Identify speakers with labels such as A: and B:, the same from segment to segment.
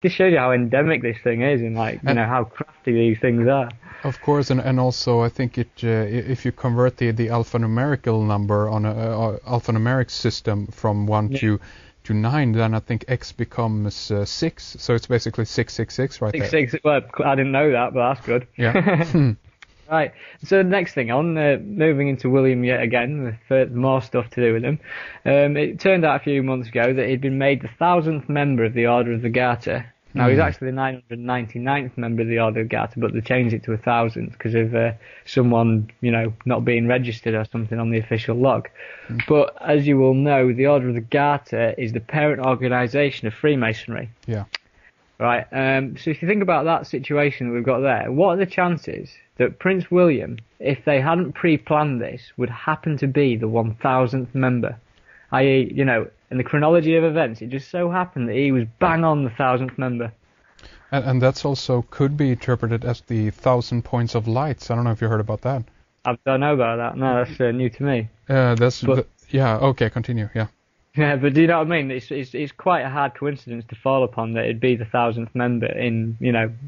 A: Just shows you how endemic this thing is, and like
B: And
A: how crafty these things are.
B: of course, and also I think if you convert the alphanumerical number on a alphanumeric system from 1
A: Yeah.
B: to 9, then I think X becomes 6. So it's basically 666 right there.
A: 666. Well, I didn't know that, but that's good.
B: Yeah.
A: Right. So the next thing on, moving into William yet again, with more stuff to do with him. It turned out a few months ago that he'd been made the 1,000th member of the Order of the Garter. Now he's actually the 999th member of the Order of the Garter, but they changed it to 1,000th because of someone, not being registered or something on the official log. But as you will know, the Order of the Garter is the parent organisation of Freemasonry.
B: Yeah.
A: Right. So if you think about that situation that we've got there, what are the chances that Prince William, if they hadn't pre-planned this, would happen to be the 1,000th member? I.e., in the chronology of events, it just so happened that he was bang on the 1,000th member.
B: And that's also could be interpreted as the 1,000 points of lights. I don't know if you heard about that.
A: I don't know about that. No, that's new to me.
B: Yeah. Okay, continue. Yeah.
A: Yeah, but do you know what I mean? It's quite a hard coincidence to fall upon that it'd be the 1,000th member in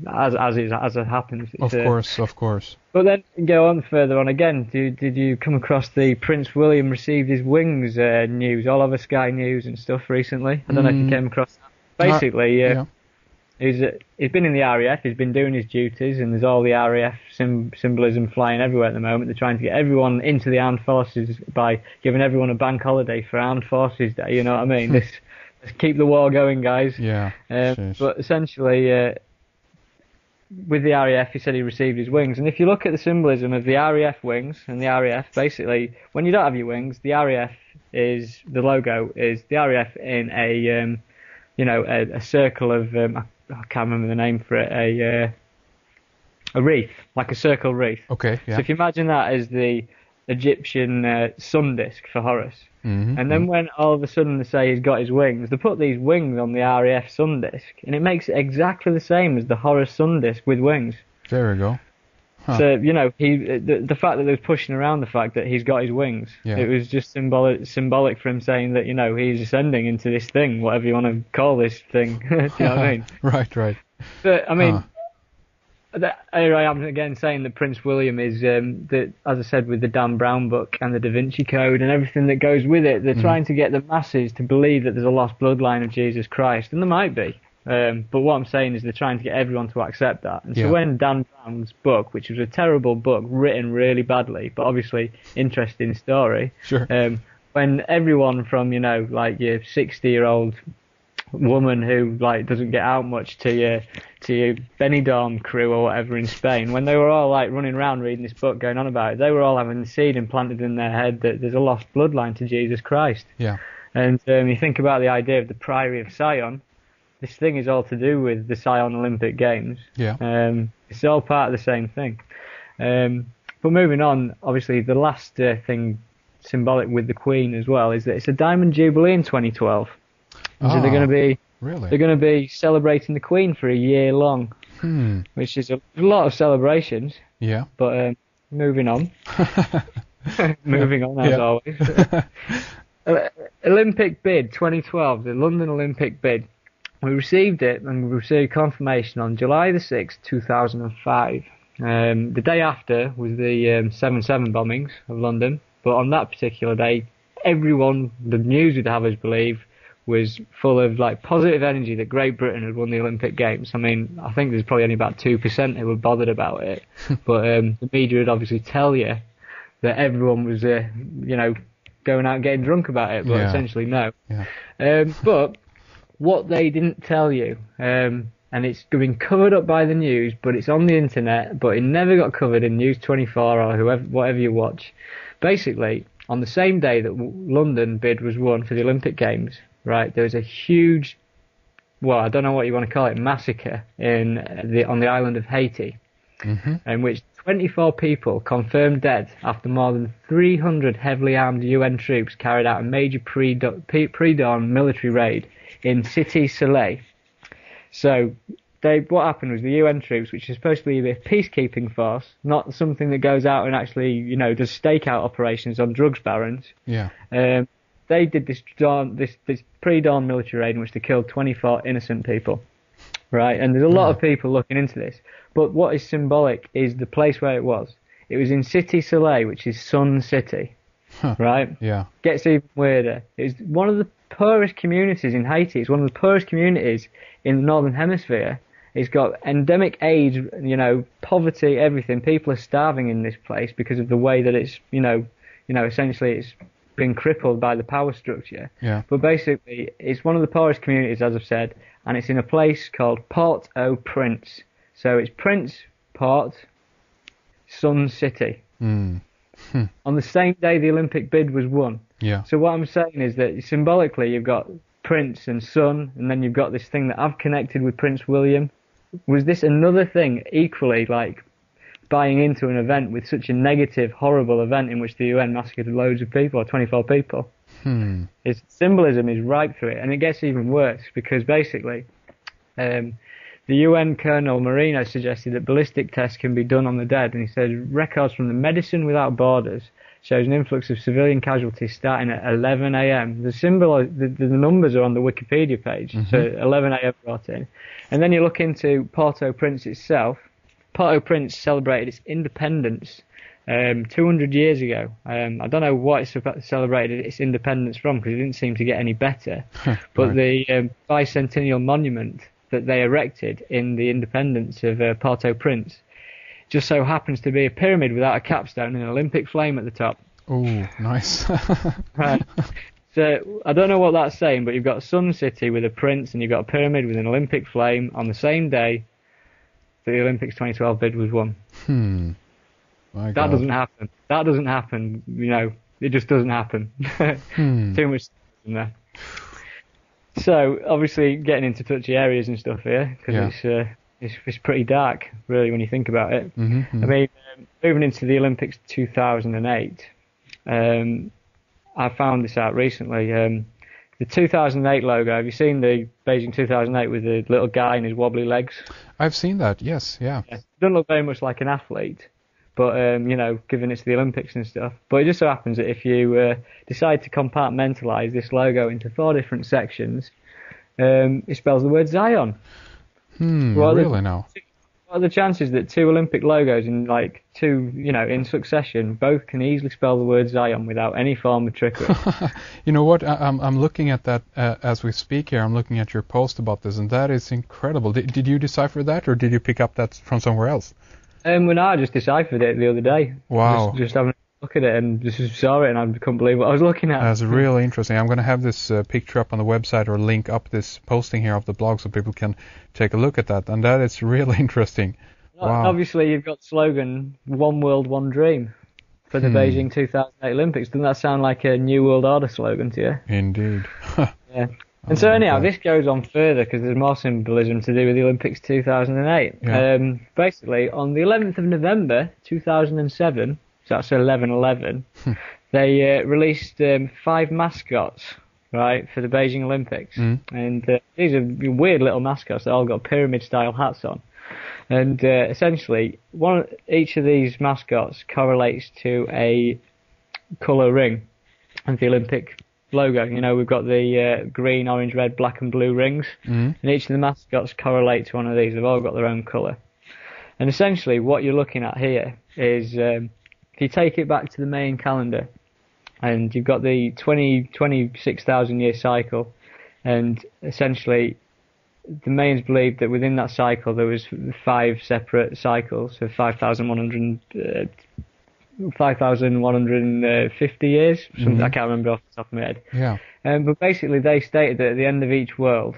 A: as it happens.
B: Of course.
A: But then go on further on again. Did you come across the Prince William received his wings news all over Sky News and stuff recently? I don't know if you came across that. Basically,
B: yeah.
A: He's been in the RAF, he's been doing his duties, and there's all the RAF symbolism flying everywhere at the moment. They're trying to get everyone into the armed forces by giving everyone a bank holiday for Armed Forces Day, you know what I mean? Let's keep the war going, guys.
B: Yeah.
A: But essentially, with the RAF, he said he received his wings. And if you look at the symbolism of the RAF wings, and the RAF, basically, when you don't have your wings, the RAF the logo is the RAF in a circle of, I can't remember the name for it, a wreath, like a circle wreath.
B: Okay, yeah.
A: So if you imagine that as the Egyptian sun disk for Horus, and then when all of a sudden they say he's got his wings, they put these wings on the RAF sun disk, and it makes it exactly the same as the Horus sun disk with wings.
B: There we go. Huh.
A: So, the fact that they was pushing around the fact that he's got his wings, it was just symbolic for him saying that, he's ascending into this thing, whatever you want to call this thing. Do you know what I mean?
B: Right.
A: But, I mean, here I am again saying that Prince William is, as I said, with the Dan Brown book and the Da Vinci Code and everything that goes with it, they're trying to get the masses to believe that there's a lost bloodline of Jesus Christ, and there might be. But what I'm saying is they're trying to get everyone to accept that. And so when Dan Brown's book, which was a terrible book, written really badly, but obviously interesting story,
B: sure.
A: When everyone from, like your 60-year-old woman who like doesn't get out much to your Benidorm crew or whatever in Spain, when they were all like running around reading this book going on about it, they were all having the seed implanted in their head that there's a lost bloodline to Jesus Christ.
B: Yeah.
A: And you think about the idea of the Priory of Sion. This thing is all to do with the Sion Olympic Games.
B: Yeah.
A: It's all part of the same thing. But moving on, obviously the last thing symbolic with the Queen as well is that it's a Diamond Jubilee in 2012. And so they're going to be celebrating the Queen for a year long, which is a lot of celebrations.
B: Yeah.
A: But moving on, as always. Olympic bid 2012, the London Olympic bid. We received it, and we received confirmation on July the 6th, 2005. The day after was the 7/7 bombings of London, but on that particular day, everyone, the news would have us believe, was full of like positive energy that Great Britain had won the Olympic Games. I mean, I think there's probably only about 2% who were bothered about it, but the media would obviously tell you that everyone was, going out and getting drunk about it, but essentially no.
B: Yeah.
A: But what they didn't tell you, and it's been covered up by the news, but it's on the internet, but it never got covered in News 24 or whatever you watch. Basically, on the same day that London bid was won for the Olympic Games, right, there was a huge, well, I don't know what you want to call it, massacre on the island of Haiti, in which 24 people confirmed dead after more than 300 heavily armed UN troops carried out a major pre-dawn military raid in Cité Soleil. So what happened was the UN troops, which is supposed to be a peacekeeping force, not something that goes out and actually, does stakeout operations on drugs barons.
B: Yeah.
A: They did this pre-dawn military raid in which they killed 24 innocent people. right? And there's a lot of people looking into this. But what is symbolic is the place where it was. It was in Cité Soleil, which is Sun City, right?
B: Yeah.
A: Gets even weirder. It's one of the poorest communities in Haiti. It's one of the poorest communities in the Northern Hemisphere. It's got endemic AIDS, poverty, everything. People are starving in this place because of the way that it's, essentially it's been crippled by the power structure.
B: Yeah.
A: But basically, it's one of the poorest communities, as I've said, and it's in a place called Port-au-Prince. So it's Prince, Port, Sun City.
B: Mm.
A: On the same day the Olympic bid was won.
B: Yeah.
A: So what I'm saying is that symbolically you've got Prince and Sun, and then you've got this thing that I've connected with Prince William. Was this another thing equally like buying into an event with such a negative, horrible event in which the UN massacred loads of people, or 24 people? Its symbolism is right through it, and it gets even worse because basically the UN Colonel Marino suggested that ballistic tests can be done on the dead, and he said records from the Medicine Without Borders shows an influx of civilian casualties starting at 11 a.m. The numbers are on the Wikipedia page, so 11 a.m. brought in. And then you look into Port-au-Prince itself. Port-au-Prince celebrated its independence 200 years ago. I don't know what it celebrated its independence from because it didn't seem to get any better. But the bicentennial monument that they erected in the independence of Port-au-Prince just so happens to be a pyramid without a capstone and an Olympic flame at the top.
B: Oh, nice.
A: Right. So I don't know what that's saying, but you've got Sun City with a prince and you've got a pyramid with an Olympic flame on the same day that the Olympics 2012 bid was won.
B: My
A: that
B: God.
A: doesn't happen. That doesn't happen. It just doesn't happen. Too much in there. So obviously getting into touchy areas and stuff here because it's pretty dark, really, when you think about it. I mean, moving into the Olympics 2008, I found this out recently. The 2008 logo, have you seen the Beijing 2008 with the little guy and his wobbly legs?
B: I've seen that, yes, yeah.
A: It doesn't look very much like an athlete, but, given it's the Olympics and stuff. But it just so happens that if you decide to compartmentalise this logo into 4 different sections, it spells the word Zion.
B: Really now?
A: What are the chances that 2 Olympic logos in succession both can easily spell the word Zion without any form of trickery?
B: You know what? I'm looking at that as we speak here. I'm looking at your post about this, and that is incredible. Did you decipher that, or did you pick up that from somewhere else?
A: I just deciphered it the other day.
B: Wow.
A: Just having a look at it and just saw it, and I couldn't believe what I was looking at.
B: That's really interesting. I'm going to have this picture up on the website or link up this posting here of the blog so people can take a look at that. And that is really interesting. Wow.
A: Obviously, you've got the slogan, One World, One Dream for the Beijing 2008 Olympics. Doesn't that sound like a New World Order slogan to you?
B: Indeed.
A: Yeah. And so anyhow, this goes on further because there's more symbolism to do with the Olympics 2008.
B: Yeah.
A: Basically, on the 11th of November 2007, so that's 11/11, they released 5 mascots, right, for the Beijing Olympics. And these are weird little mascots that all got pyramid-style hats on. And essentially, each of these mascots correlates to a colour ring of the Olympic logo. We've got the green, orange, red, black and blue rings. And each of the mascots correlate to one of these. They've all got their own colour. And essentially, what you're looking at here is... if you take it back to the Mayan calendar, and you've got the 26,000 year cycle, and essentially the Mayans believed that within that cycle there was 5 separate cycles, so 5,150 years. Something I can't remember off the top of my head.
B: Yeah.
A: But basically they stated that at the end of each world,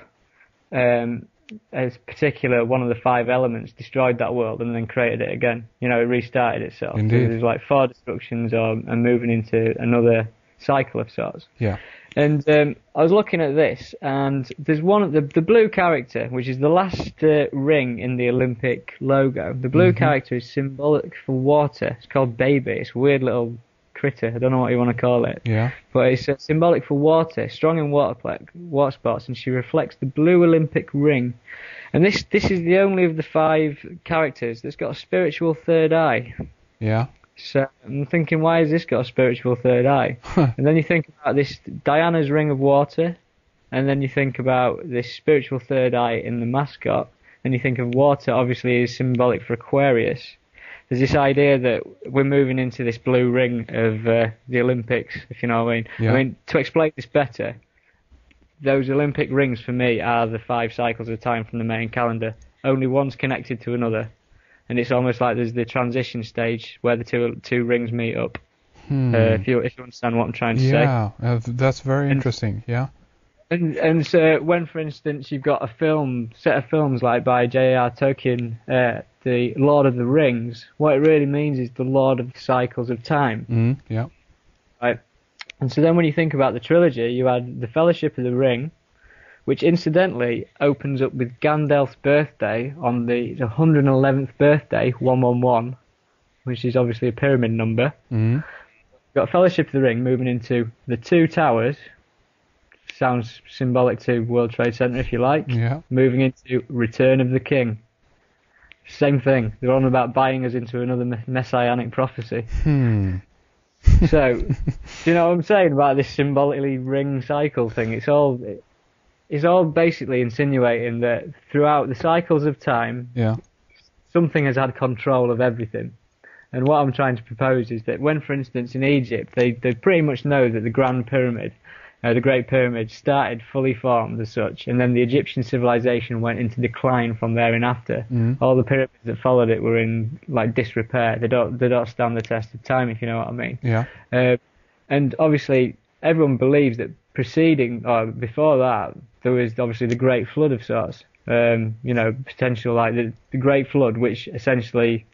A: as particular one of the 5 elements destroyed that world and then created it again. It restarted itself.
B: Indeed.
A: So there's like 4 destructions and moving into another cycle of sorts.
B: Yeah.
A: And I was looking at this, and there's the blue character, which is the last ring in the Olympic logo. The blue character is symbolic for water. It's called Baby. It's a weird little critter. I don't know what you want to call it.
B: Yeah.
A: But it's symbolic for water, strong in water sports, and she reflects the blue Olympic ring. And this is the only of the 5 characters that's got a spiritual third eye.
B: Yeah.
A: So I'm thinking, why has this got a spiritual third eye? And then you think about this Diana's ring of water, and then you think about this spiritual third eye in the mascot, and you think of water, obviously is symbolic for Aquarius. There's this idea that we're moving into this blue ring of the Olympics, if you know what I mean.
B: Yeah.
A: I mean, to explain this better, those Olympic rings for me are the 5 cycles of time from the main calendar. Only one's connected to another, and it's almost like there's the transition stage where the two rings meet up. If you understand what I'm trying to say.
B: Yeah, that's very interesting. Yeah.
A: And so when, for instance, you've got a set of films like by J.R. Tolkien, the Lord of the Rings, what it really means is the Lord of the Cycles of Time.
B: Yeah.
A: Right. And so then when you think about the trilogy, you had the Fellowship of the Ring, which incidentally opens up with Gandalf's birthday on the 111th birthday, 111, which is obviously a pyramid number. You've got Fellowship of the Ring moving into the Two Towers. Sounds symbolic to World Trade Center, if you like.
B: Yeah.
A: Moving into Return of the King. Same thing. They're on about buying us into another messianic prophecy. So, do you know what I'm saying about this symbolically ring cycle thing? It's all basically insinuating that throughout the cycles of time, something has had control of everything. And what I'm trying to propose is that when, for instance, in Egypt, they pretty much know that the Grand Pyramid, the Great Pyramid, started fully formed as such, and then the Egyptian civilization went into decline from there and after. All the pyramids that followed it were in like disrepair. They don't stand the test of time, if you know what I mean.
B: Yeah.
A: And obviously, everyone believes that before that, there was obviously the Great Flood of sorts. Potential like the Great Flood, which essentially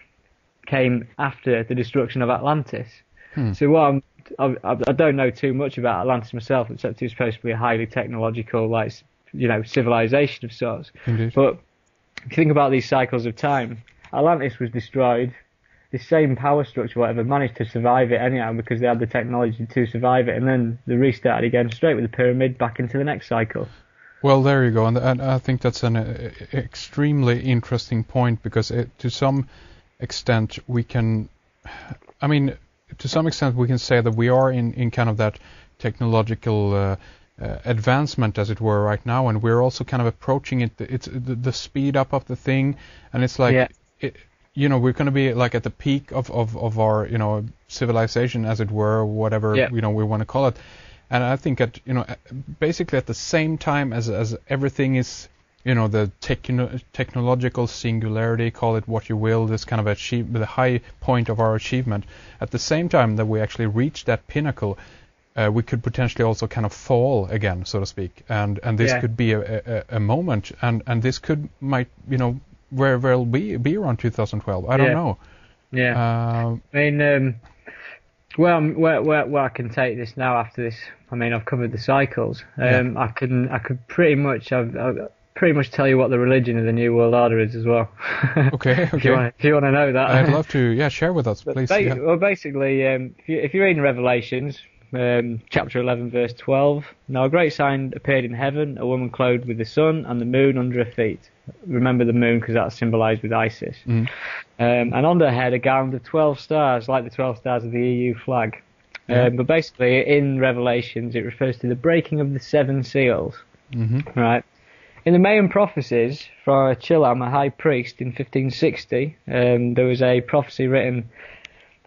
A: came after the destruction of Atlantis. So I don't know too much about Atlantis myself, except it's supposed to be a highly technological, civilization of sorts.
B: Indeed.
A: But if you think about these cycles of time, Atlantis was destroyed. The same power structure, whatever, managed to survive it anyhow because they had the technology to survive it, and then they restarted again straight with the pyramid back into the next cycle.
B: Well, there you go, and I think that's an extremely interesting point because to some extent we can say that we are in kind of that technological advancement, as it were, right now, and we're also kind of approaching it. It's the speed up of the thing, and it's like, we're going to be like at the peak of our, civilization, as it were, whatever, we want to call it. And I think basically at the same time as everything is, the technological singularity, call it what you will, this kind of the high point of our achievement. At the same time that we actually reach that pinnacle, we could potentially also kind of fall again, so to speak. And this could be a moment, and this might where we'll be around 2012. I don't know.
A: Yeah. Where I can take this now after this. I mean, I've covered the cycles. I could pretty much tell you what the religion of the New World Order is as well.
B: Okay.
A: If you want to know that,
B: I'd love to. Share with us, please.
A: Well, basically, if you're reading Revelations, chapter 11, verse 12. Now a great sign appeared in heaven: a woman clothed with the sun and the moon under her feet. Remember the moon because that's symbolised with Isis. And on her head a garland of 12 stars, like the 12 stars of the EU flag. But basically, in Revelations, it refers to the breaking of the 7 seals. Right. In the main prophecies for Chilam, a high priest, in 1560, there was a prophecy written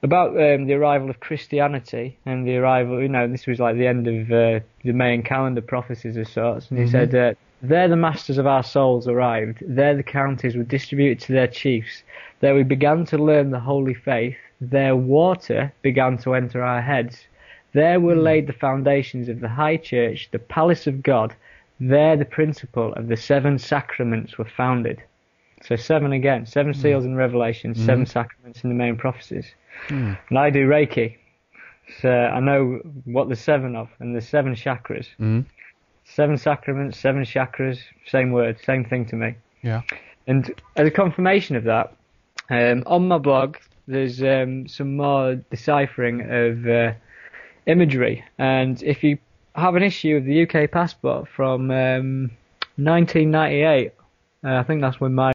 A: about the arrival of Christianity and the arrival, this was like the end of the main calendar prophecies of sorts. And he said, there the masters of our souls arrived. There the counties were distributed to their chiefs. There we began to learn the holy faith. There water began to enter our heads. There were laid the foundations of the high church, the palace of God. There the principle of the 7 sacraments were founded. So 7 again, 7 seals in Revelation, 7 sacraments in the main prophecies. And I do Reiki, so I know what there's 7 of, and there's 7 chakras. 7 sacraments, 7 chakras, same word, same thing to me.
B: Yeah.
A: And as a confirmation of that, on my blog, there's some more deciphering of imagery. And if you have an issue of the UK passport from 1998, I think that's when my